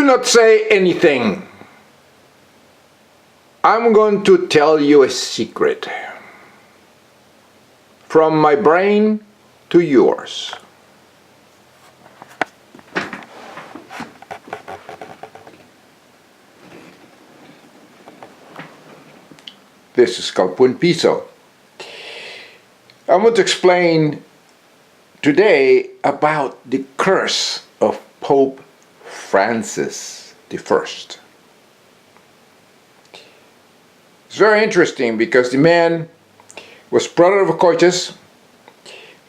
Do not say anything. I'm going to tell you a secret. From my brain to yours. This is Calpun Piso. I'm going to explain today about the curse of Pope Francis I. It's very interesting because the man was brother of a coitus,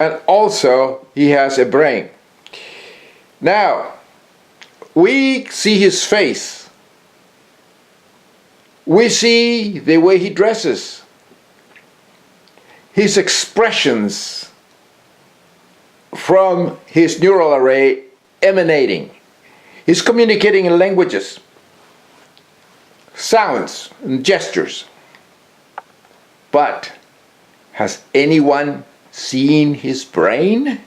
and also he has a brain. Now, we see his face. We see the way he dresses, his expressions from his neural array emanating. He's communicating in languages, sounds, and gestures. But has anyone seen his brain?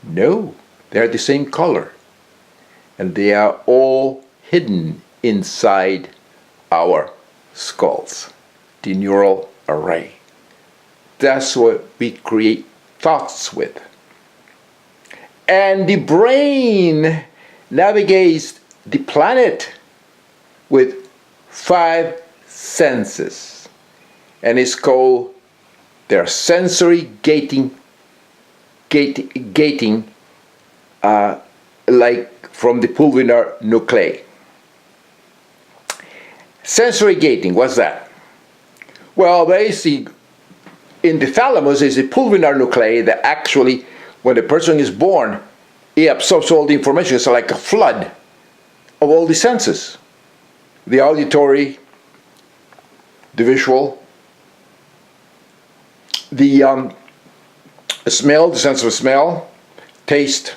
No, they're the same color. And they are all hidden inside our skulls, the neural array. That's what we create thoughts with. And the brain navigates the planet with 5 senses. And it's called their sensory gating, like from the pulvinar nuclei. Sensory gating, what's that? Well, basically, in the thalamus is a pulvinar nuclei that actually, when the person is born, it absorbs all the information. It's like a flood of all the senses. The auditory, the visual, the smell, the sense of smell, taste,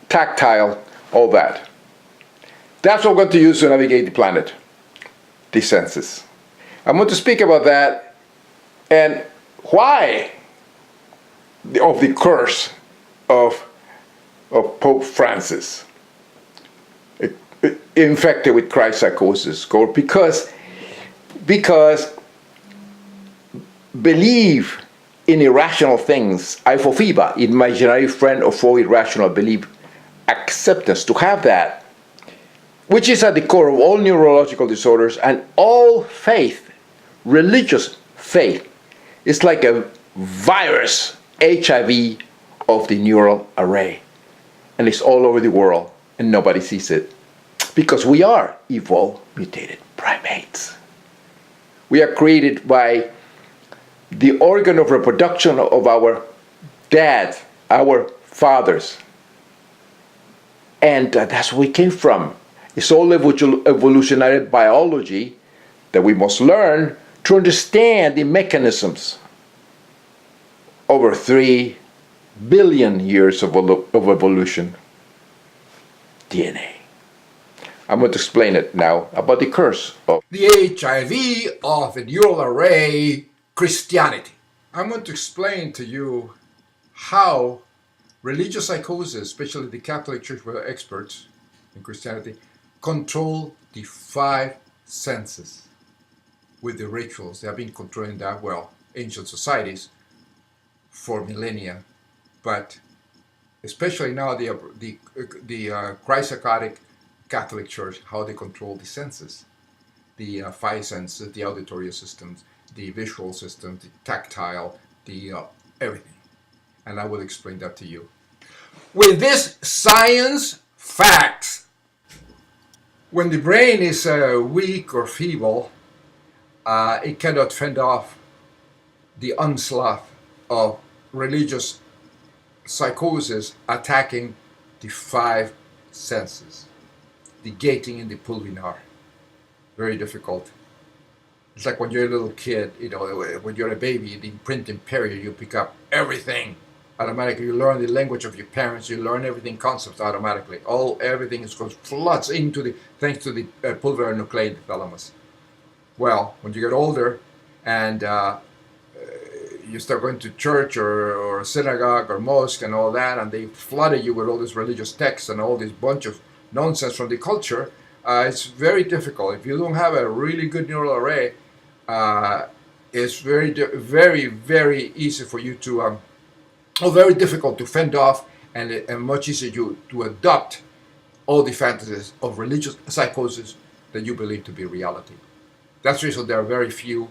tactile, all that. That's what we're going to use to navigate the planet, the senses. I'm going to speak about that and why of the curse of Pope Francis, infected with Christ psychosis, because believe in irrational things, hypophiba, imaginary friend or foe, irrational belief, acceptance, to have that, which is at the core of all neurological disorders and all faith, religious faith. It's like a virus, HIV of the neural array. And it's all over the world and nobody sees it. Because we are evolved, mutated primates. We are created by the organ of reproduction of our dads, our fathers. And that's where we came from. It's all evolutionary biology that we must learn to understand the mechanisms over 3 billion years of evolution. DNA. I'm going to explain it now about the curse of the HIV of the neural array, Christianity. I'm going to explain to you how religious psychosis, especially the Catholic Church, where they're experts in Christianity, control the 5 senses with the rituals. They have been controlling that, well, ancient societies for millennia, but especially now the Christ-psychotic Catholic Church, how they control the senses, the 5 senses, the auditory systems, the visual systems, the tactile, the everything. And I will explain that to you. With this science facts, when the brain is weak or feeble, it cannot fend off the onslaught of religious psychosis attacking the 5 senses. The gating in the pulvinar, very difficult. It's like when you're a little kid, you know, when you're a baby, the imprinting period, you pick up everything automatically. You learn the language of your parents, you learn everything, concepts automatically. Everything floods into thanks to the pulvinar nuclei in the thalamus. Well, when you get older and you start going to church or synagogue or mosque and all that, and they flooded you with all these religious texts and all this bunch of nonsense from the culture, it's very difficult. If you don't have a really good neural array, it's very easy for you to, or very difficult to fend off, and much easier to adopt all the fantasies of religious psychosis that you believe to be reality. That's the reason there are very few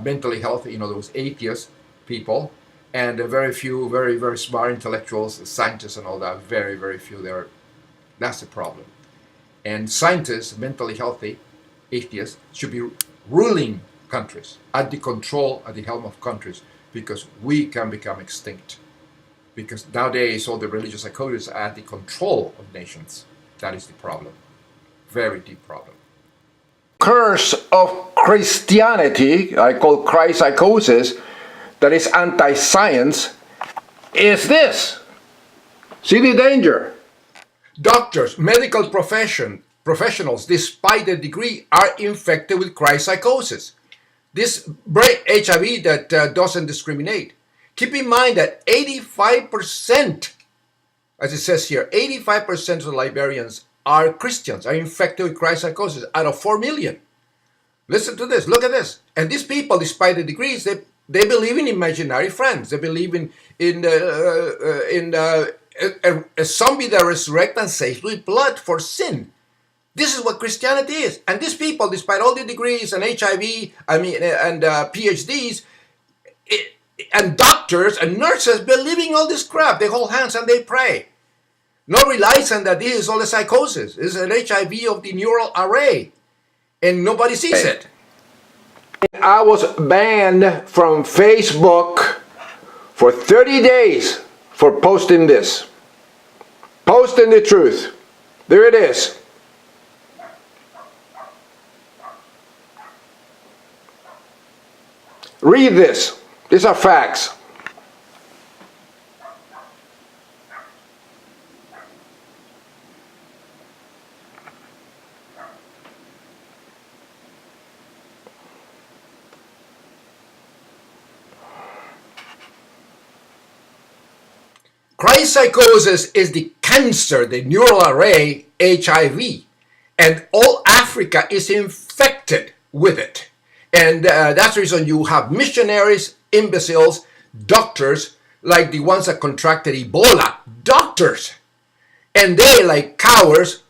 mentally healthy, those atheist people, and very few very smart intellectuals, scientists and all that, very few there. That's the problem. And scientists, mentally healthy atheists, should be ruling countries, at the helm of countries, because we can become extinct. Because nowadays all the religious psychosis are at the control of nations. That is the problem. Very deep problem. Curse of Christianity, I call Christ psychosis, that is anti-science, is this. See the danger? Doctors, medical professionals, despite their degree, are infected with Christ psychosis. This HIV that doesn't discriminate. Keep in mind that 85%, as it says here, 85% of the Liberians are Christians, are infected with Christ psychosis out of 4 million. Listen to this, look at this. And these people, despite the degrees, they believe in imaginary friends. They believe in a zombie that resurrects and saves with blood for sin. This is what Christianity is. And these people, despite all the degrees and HIV, and PhDs, and doctors and nurses, believing all this crap. They hold hands and they pray, not realizing that this is all a psychosis. This is an HIV of the neural array, and nobody sees it. I was banned from Facebook for 30 days for posting this. Posting the truth. There it is. Read this. These are facts. Christ psychosis is the cancer, the neural array, HIV, and all Africa is infected with it. And that's the reason you have missionaries, imbeciles, doctors, like the ones that contracted Ebola, doctors. And they, like cowards,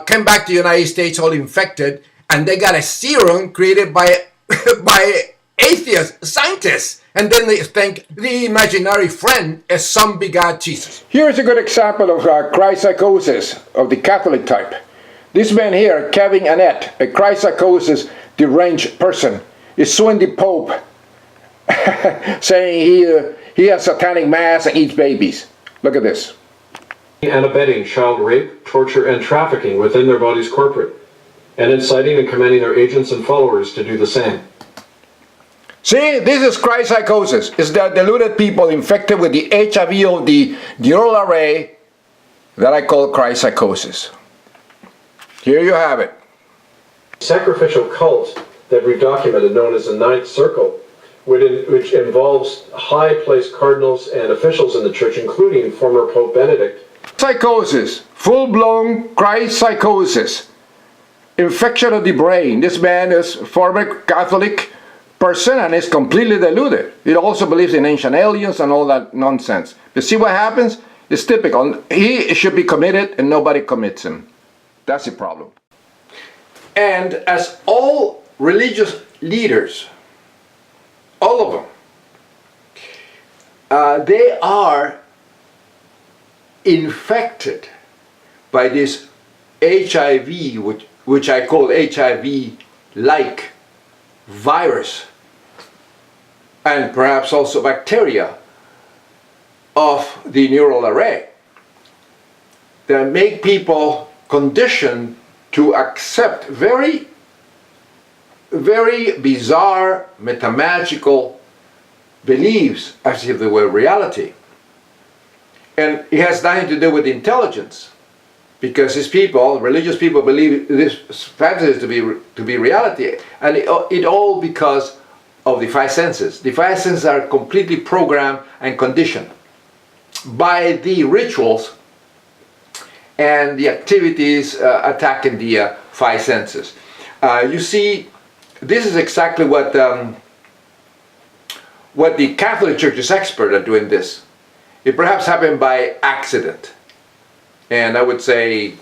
came back to the United States all infected, and they got a serum created by atheist scientists. And then they think the imaginary friend is some big god Jesus. Here's a good example of Christ psychosis of the Catholic type. This man here, Kevin Annette, a Christ psychosis deranged person, is suing the Pope, saying he has satanic mass and eats babies. Look at this. And abetting child rape, torture, and trafficking within their bodies corporate, and inciting and commanding their agents and followers to do the same. See, this is Christ psychosis. It's the deluded people infected with the HIV of the neural array that I call Christ psychosis. Here you have it. Sacrificial cult that we've documented, known as the Ninth Circle, which involves high-placed cardinals and officials in the church, including former Pope Benedict. Psychosis, full-blown Christ psychosis, infection of the brain. This man is former Catholic person and is completely deluded. He also believes in ancient aliens and all that nonsense. You see what happens? It's typical. He should be committed and nobody commits him. That's the problem. And as all religious leaders, all of them, they are infected by this HIV, which I call HIV-like virus, and perhaps also bacteria of the neural array that make people conditioned to accept very bizarre metamagical beliefs as if they were reality. And it has nothing to do with intelligence, because these people, religious people, believe this fantasy to be reality, and it all because of the five senses. The five senses are completely programmed and conditioned by the rituals and the activities attacking the five senses. You see, this is exactly what the Catholic Church is expert at doing this. It perhaps happened by accident, and I would say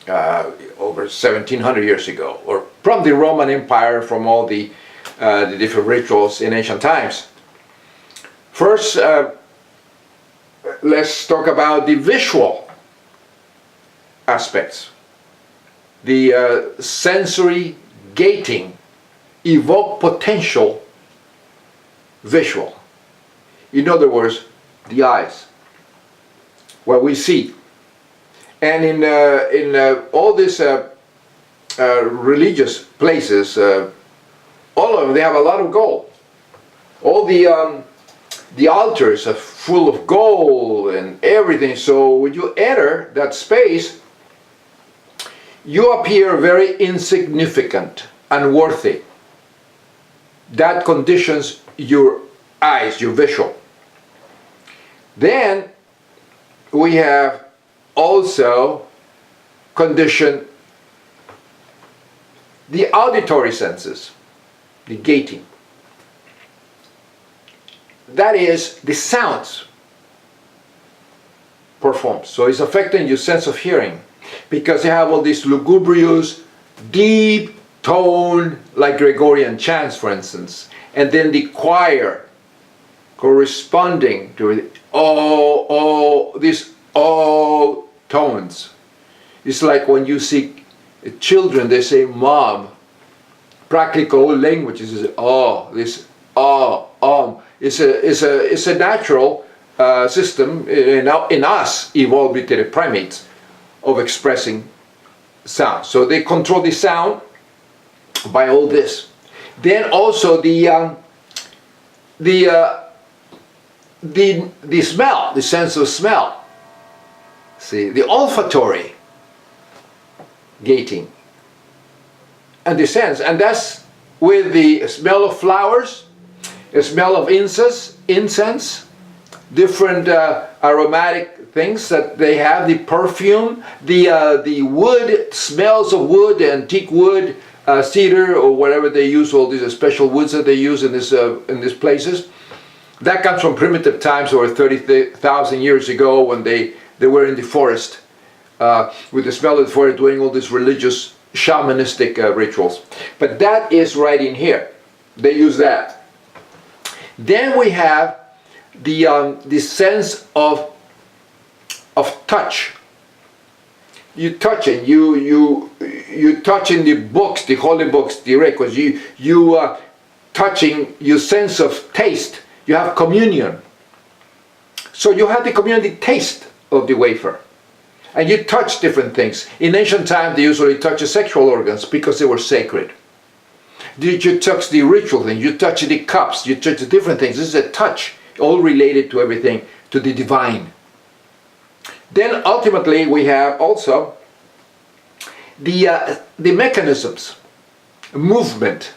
over 1700 years ago, or from the Roman Empire, from all the different rituals in ancient times. First, let's talk about the visual aspects. The sensory gating evoke potential visual. In other words, the eyes, what we see. And in all these religious places, all of them, they have a lot of gold. All the altars are full of gold and everything. So when you enter that space, you appear very insignificant, unworthy. That conditions your eyes, your visual. Then we have also conditioned the auditory senses, the gating. That is, the sounds performed. So it's affecting your sense of hearing, because you have all these lugubrious, deep tone, like Gregorian chants, for instance, and then the choir corresponding to it, these tones. It's like when you see children, they say mom. Practical language is this It's a natural system in us, evolved with the primates, of expressing sound. So they control the sound by all this. Then also the smell, the sense of smell. See, the olfactory gating and the sense, and that's with the smell of flowers, the smell of incense, different aromatic things that they have, the perfume, the wood, smells of wood, antique wood, cedar or whatever they use, all these special woods that they use in these places. That comes from primitive times, over 30,000 years ago, when they were in the forest with the smell of the forest, doing all these religious shamanistic rituals. But that is right in here. They use that. Then we have the sense of touch. You touch it. You touching the books, the holy books, the records. You touching your sense of taste. You have communion. So you have the community taste of the wafer. And you touch different things. In ancient times, they usually touch the sexual organs because they were sacred. You touch the ritual thing, you touch the cups, you touch the different things. This is a touch, all related to everything, to the divine. Then ultimately we have also the mechanisms, movement.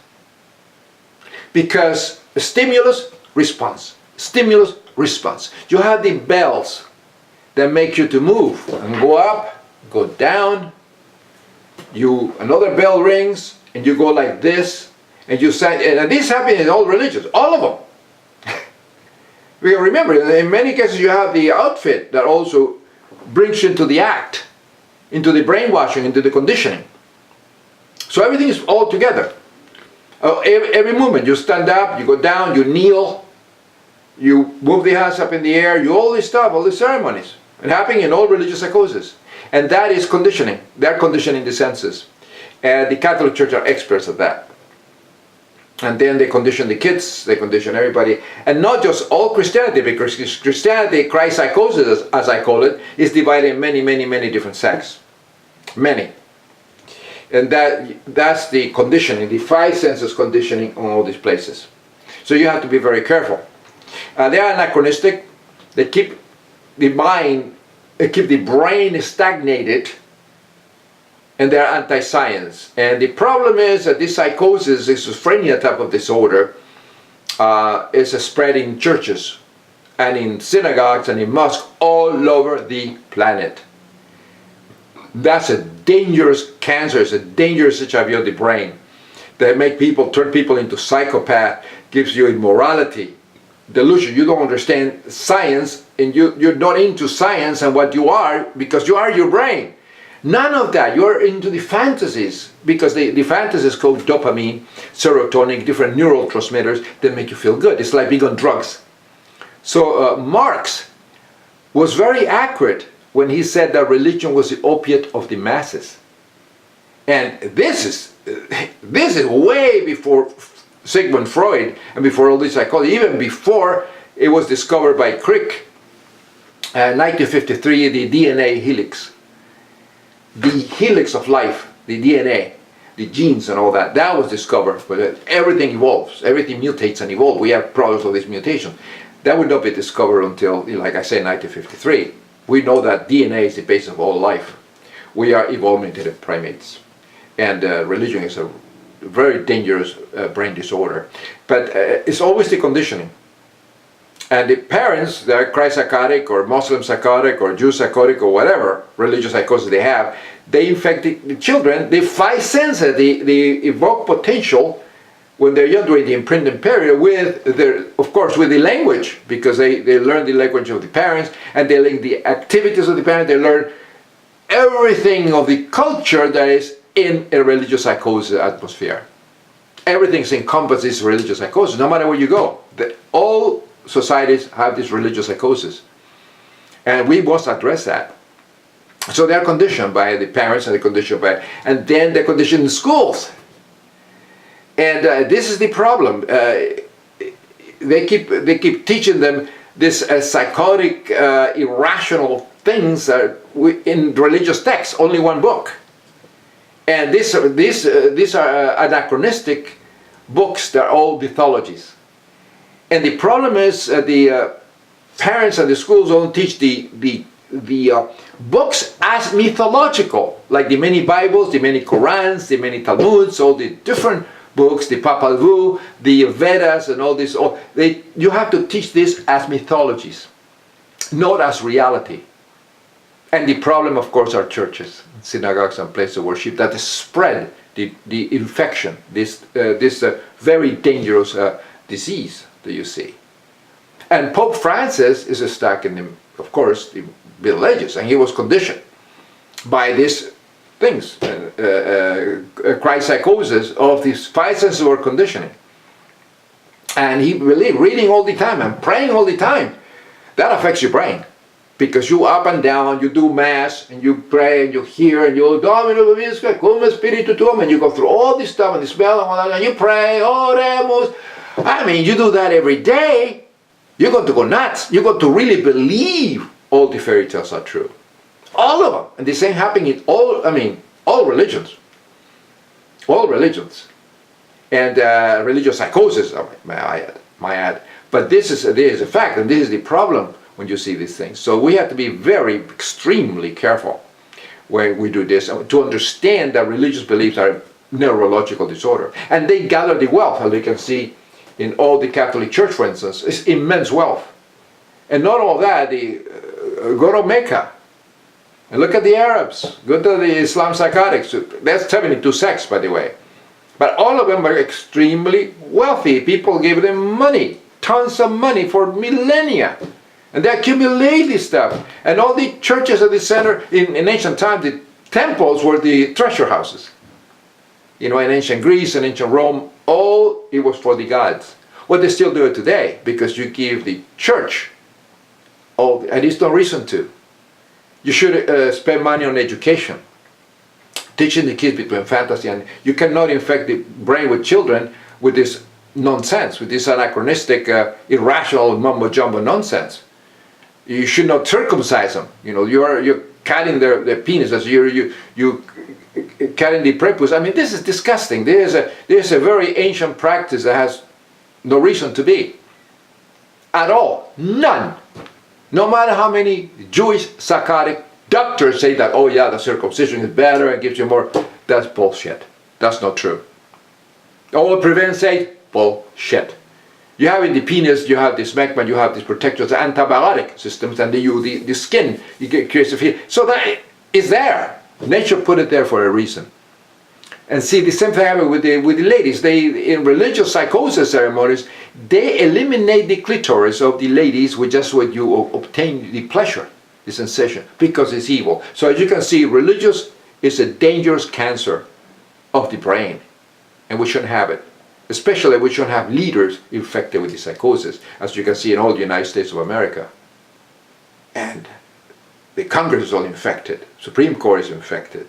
Because stimulus, response. Stimulus, response. You have the bells that make you to move and go up, go down. Another bell rings and you go like this, and you say, and this happens in all religions, all of them. We remember, in many cases you have the outfit that also brings you into the act, into the brainwashing, into the conditioning. So everything is all together. Every movement, you stand up, you go down, you kneel, you move the hands up in the air, you all this stuff, all these ceremonies. It happening in all religious psychosis. And that is conditioning. They're conditioning the senses. And the Catholic Church are experts at that. And then they condition the kids, they condition everybody. And not just all Christianity, because Christianity, Christ psychosis, as I call it, is divided in many, many, many different sects. Many. And that's the conditioning, the five senses conditioning on all these places. So you have to be very careful. They are anachronistic. They keep the mind, they keep the brain stagnated, and they're anti-science. And the problem is that this psychosis, this schizophrenia type of disorder, is spread in churches and in synagogues and in mosques all over the planet. That's a dangerous cancer. It's a dangerous HIV of the brain. They make people, turn people into psychopath, gives you immorality, delusion. You don't understand science, and you're not into science and what you are, because you are your brain. None of that. You're into the fantasies, because the fantasies called dopamine, serotonin, different neurotransmitters that make you feel good. It's like being on drugs. So Marx was very accurate when he said that religion was the opiate of the masses. And this is way before Sigmund Freud and before all this psychology, even before it was discovered by Crick, 1953, the DNA helix. The helix of life, the DNA, the genes and all that, that was discovered. But everything evolves, everything mutates and evolves. We have products of this mutation. That would not be discovered until, like I said, 1953. We know that DNA is the basis of all life. We are evolved primates. And religion is a very dangerous brain disorder. But it's always the conditioning. And the parents, they're Christ psychotic or Muslim psychotic or Jew psychotic or whatever religious psychosis they have, they infect the children. The five senses, they evoke potential when they're young during the imprinting period with their, of course, with the language, because they learn the language of the parents, and they learn the activities of the parents, they learn everything of the culture that is in a religious psychosis atmosphere. Everything encompasses religious psychosis, no matter where you go. All societies have this religious psychosis, and we must address that. So they're conditioned by the parents, and they're conditioned by, and then they're conditioned in schools. And this is the problem. They keep teaching them this psychotic, irrational things in religious texts. Only one book, and these are anachronistic books. They're all mythologies. And the problem is the parents and the schools don't teach the books as mythological, like the many Bibles, the many Qurans, the many Talmuds, all the different books, the Papal Vu, the Vedas, and all this. You have to teach this as mythologies, not as reality. And the problem, of course, are churches, synagogues, and places of worship that spread the infection, this very dangerous disease that you see. And Pope Francis is stuck in, of course, the Middle Ages, and he was conditioned by these things, Christ psychosis of these five senses were conditioning. And he believed, reading all the time and praying all the time, that affects your brain. Because you up and down, you do mass, and you pray, and you hear, and you Domino vobisque, cum spiritu tuum, and you go through all this stuff, and the spell, and all that, and you pray, oremus. I mean, you do that every day, you're going to go nuts. You're going to really believe all the fairy tales are true. All of them. And the same happening in all religions. All religions. And religious psychosis, my ad. But this is a fact, and this is the problem when you see these things. So we have to be very, extremely careful when we do this, to understand that religious beliefs are neurological disorder. And they gather the wealth, as you can see in all the Catholic Church, for instance. It's immense wealth. And not all that, go to Mecca and look at the Arabs, go to the Islam psychotics. That's 72 sects, by the way. But all of them are extremely wealthy. People gave them money, tons of money for millennia. And they accumulate this stuff. And all the churches at the center, in ancient times, the temples were the treasure houses. You know, in ancient Greece and ancient Rome, it was for the gods. Well, they still do it today, because you give the church and there's no reason to. You should spend money on education, teaching the kids between fantasy, and you cannot infect the brain with children with this nonsense, with this anachronistic, irrational mumbo jumbo nonsense. You should not circumcise them. You know, you're cutting their penises. You cutting the prepuce. I mean, this is disgusting. There's a very ancient practice that has no reason to be at all. None. No matter how many Jewish psychotic doctors say that, oh yeah, the circumcision is better and gives you more. That's bullshit. That's not true. All prevents AIDS, bullshit. You have in the penis, you have this smegma, you have these protectors, antibiotic systems, and the skin, you get creates a feel. So that is there. Nature put it there for a reason. And see, the same thing happened with the ladies. They, in religious psychosis ceremonies, they eliminate the clitoris of the ladies with just what you obtain the pleasure, the sensation, because it's evil. So as you can see, religious is a dangerous cancer of the brain, and we shouldn't have it. Especially we shouldn't have leaders infected with the psychosis, as you can see in all the United States of America. And the Congress is all infected, Supreme Court is infected.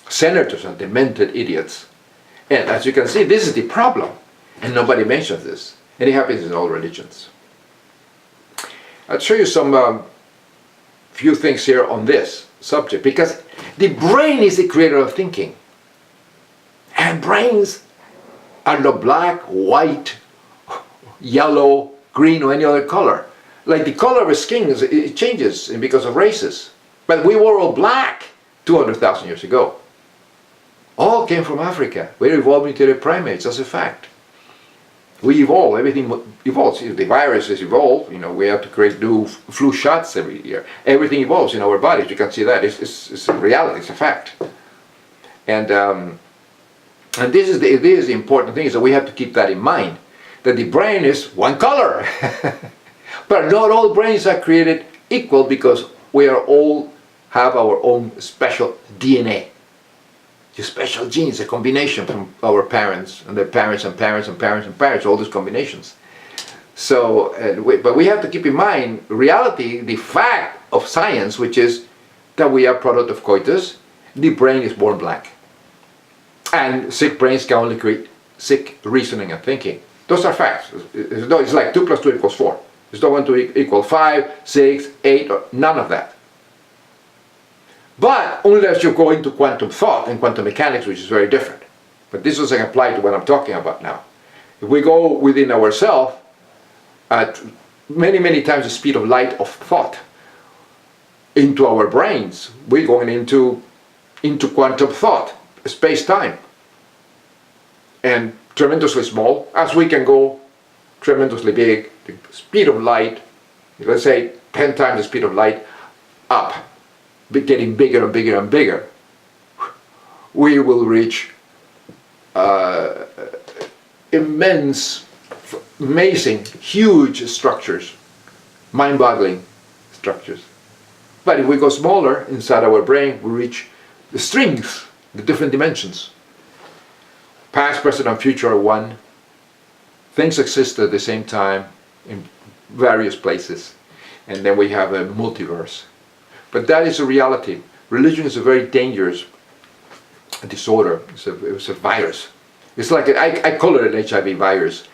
Senators are demented idiots. And as you can see, this is the problem. And nobody mentions this. And it happens in all religions. I'll show you some few things here on this subject, because the brain is the creator of thinking. And brains are not black, white, yellow, green, or any other color. Like the color of our skin, it changes because of races. But we were all black 200,000 years ago. All came from Africa. We evolved into the primates, that's a fact. We evolve, everything evolves. The viruses evolve, we have to create new flu shots every year. Everything evolves in our bodies, you can see that. It's a reality, it's a fact. And this is the important thing, is that we have to keep that in mind, that the brain is one color. But not all brains are created equal, because we are all have our own special DNA. The special genes, a combination from our parents and their parents and parents and parents and parents, all these combinations. So, but we have to keep in mind reality, the fact of science, which is that we are product of coitus. The brain is born black. And sick brains can only create sick reasoning and thinking. Those are facts. It's like 2 + 2 = 4. It's not going to equal 5, 6, 8, or none of that. But unless you go into quantum thought and quantum mechanics, which is very different. But this doesn't apply to what I'm talking about now. If we go within ourselves at many, many times the speed of light of thought into our brains, we're going into quantum thought, space-time. And tremendously small, as we can go tremendously big, the speed of light, let's say 10 times the speed of light up, getting bigger and bigger and bigger, we will reach immense, amazing, huge structures, mind-boggling structures. But if we go smaller inside our brain, we reach the strings, the different dimensions. Past, present, and future are one. Things exist at the same time in various places. And then we have a multiverse. But that is a reality. Religion is a very dangerous disorder. It's a virus. It's like, I call it an HIV virus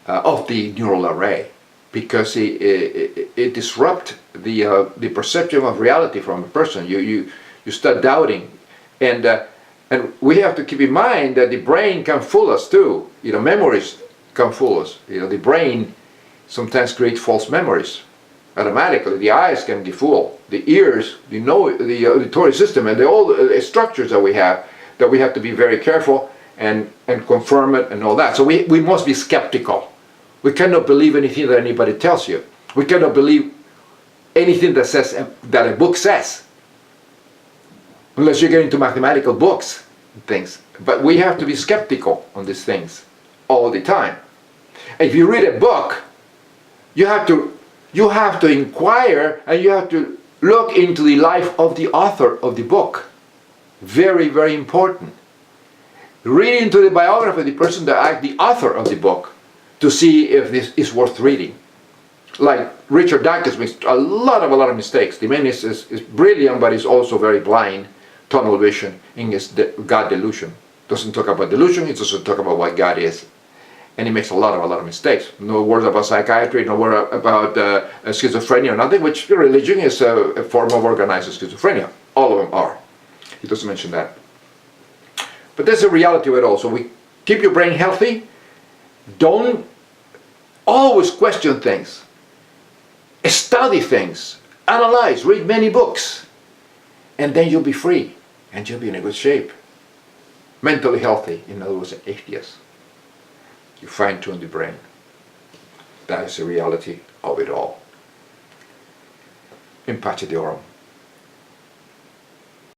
of the neural array, because it disrupts the perception of reality from a person. You start doubting. And we have to keep in mind that the brain can fool us too. Memories can fool us. The brain sometimes creates false memories. Automatically, the eyes can be fooled, the ears, the auditory system, and all the structures that we have to be very careful and confirm it and all that. So we must be skeptical. We cannot believe anything that anybody tells you. We cannot believe anything that a book says, unless you get into mathematical books and things. But we have to be skeptical on these things all the time. If you read a book, you have to inquire, and you have to look into the life of the author of the book. Very, very important. Read into the biography of the person the author of the book, to see if this is worth reading. Like Richard Dawkins makes a lot of mistakes. The man is brilliant, but he's also very blind, tunnel vision in his God delusion. Doesn't talk about delusion, he doesn't talk about what God is. And he makes a lot of mistakes. No words about psychiatry, no word about schizophrenia or nothing, which religion is a form of organized schizophrenia. All of them are. He doesn't mention that. But there's a reality of it all. So we keep your brain healthy. Don't always question things. Study things. Analyze. Read many books. And then you'll be free. And you'll be in a good shape. Mentally healthy. In other words, an atheist. You fine-tune the brain. That is the reality of it all. In pace Deorum.